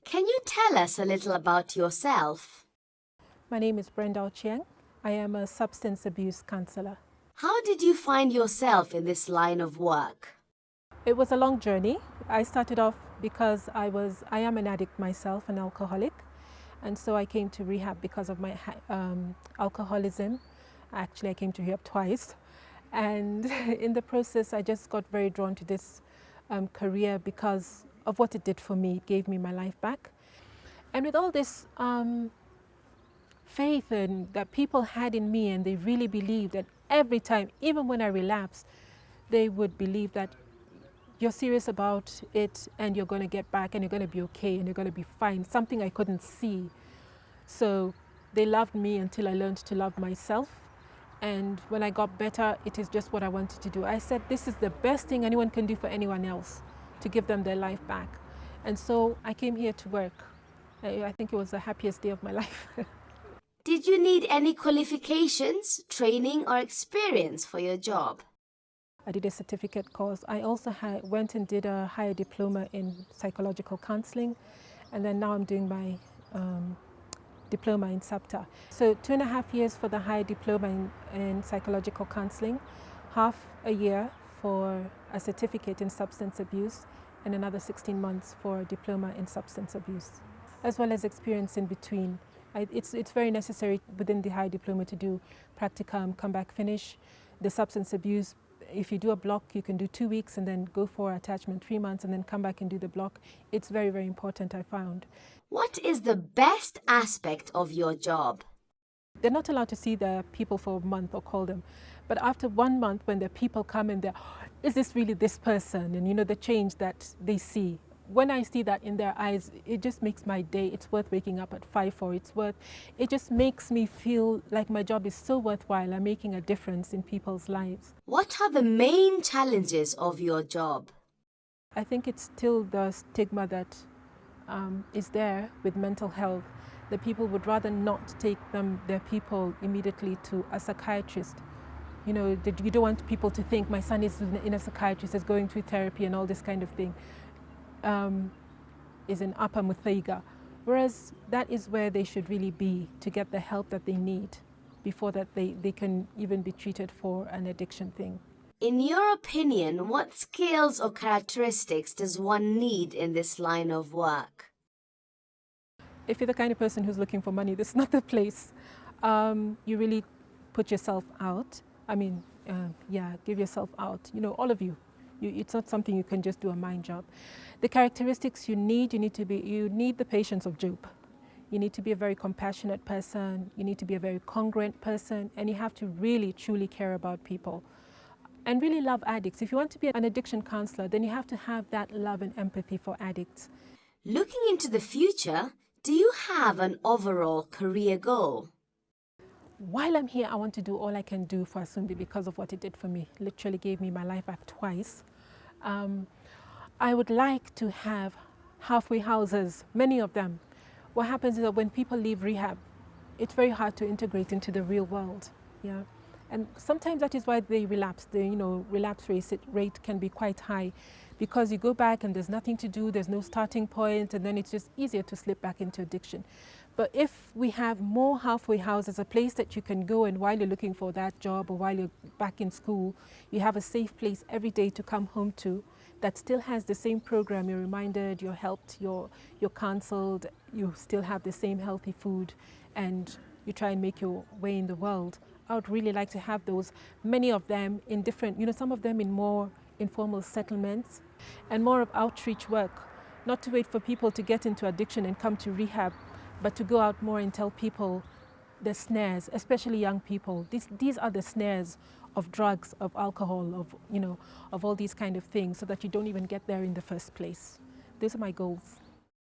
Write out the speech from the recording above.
Can you tell us a little about yourself? My name is Brenda Chiang. I am a substance abuse counselor. How did you find yourself in this line of work? It was a long journey. I started off because I am an addict myself, an alcoholic, and so I came to rehab because of my alcoholism. Actually, I came to rehab twice, and in the process, I just got very drawn to this career because of what it did for me. It gave me my life back, and with all this faith and that people had in me, and they really believed that every time, even when I relapsed, they would believe that you're serious about it and you're going to get back and you're going to be okay and you're going to be fine, something I couldn't see. So they loved me until I learned to love myself. And when I got better, it is just what I wanted to do. I said, this is the best thing anyone can do for anyone else, to give them their life back. And so I came here to work. I think it was the happiest day of my life. Did you need any qualifications, training, or experience for your job? I did a certificate course. I also went and did a higher diploma in psychological counseling, and then now I'm doing my diploma in SAPTA. So 2.5 years for the higher diploma in psychological counseling, half a year for a certificate in substance abuse, and another 16 months for a diploma in substance abuse, as well as experience in between. It's very necessary within the high diploma to do practicum, come back, finish. The substance abuse, if you do a block, you can do 2 weeks and then go for attachment 3 months and then come back and do the block. It's very, very important, I found. What is the best aspect of your job? They're not allowed to see the people for a month or call them. But after 1 month, when the people come in there, is this really this person? And you know, the change that they see. When I see that in their eyes, it just makes my day. It's worth waking up at 5 for. It just makes me feel like my job is so worthwhile. I'm making a difference in people's lives. What are the main challenges of your job? I think it's still the stigma that is there with mental health. The people would rather not take their people immediately to a psychiatrist. You know, you don't want people to think my son is in a psychiatrist, is going through therapy and all this kind of thing. Is in Upper Muthaiga, whereas that is where they should really be to get the help that they need before that they can even be treated for an addiction thing. In your opinion, what skills or characteristics does one need in this line of work? If you're the kind of person who's looking for money, this is not the place. You really put yourself out. I mean, give yourself out. You know, all of you. It's not something you can just do a mind job. The characteristics you need the patience of Job. You need to be a very compassionate person. You need to be a very congruent person, and you have to really, truly care about people and really love addicts. If you want to be an addiction counselor, then you have to have that love and empathy for addicts. Looking into the future, do you have an overall career goal? While I'm here, I want to do all I can do for Asumbi because of what it did for me. Literally gave me my life back twice. I would like to have halfway houses, many of them. What happens is that when people leave rehab, it's very hard to integrate into the real world. Yeah, and sometimes that is why they relapse. The relapse rate can be quite high, because you go back and there's nothing to do, there's no starting point, and then it's just easier to slip back into addiction. But if we have more halfway houses, a place that you can go and while you're looking for that job or while you're back in school, you have a safe place every day to come home to that still has the same program. You're reminded, you're helped, you're counseled, you still have the same healthy food, and you try and make your way in the world. I would really like to have those, many of them in different, some of them in more informal settlements and more of outreach work, not to wait for people to get into addiction and come to rehab, but to go out more and tell people the snares, especially young people. These are the snares of drugs, of alcohol, of all these kind of things, so that you don't even get there in the first place. Those are my goals.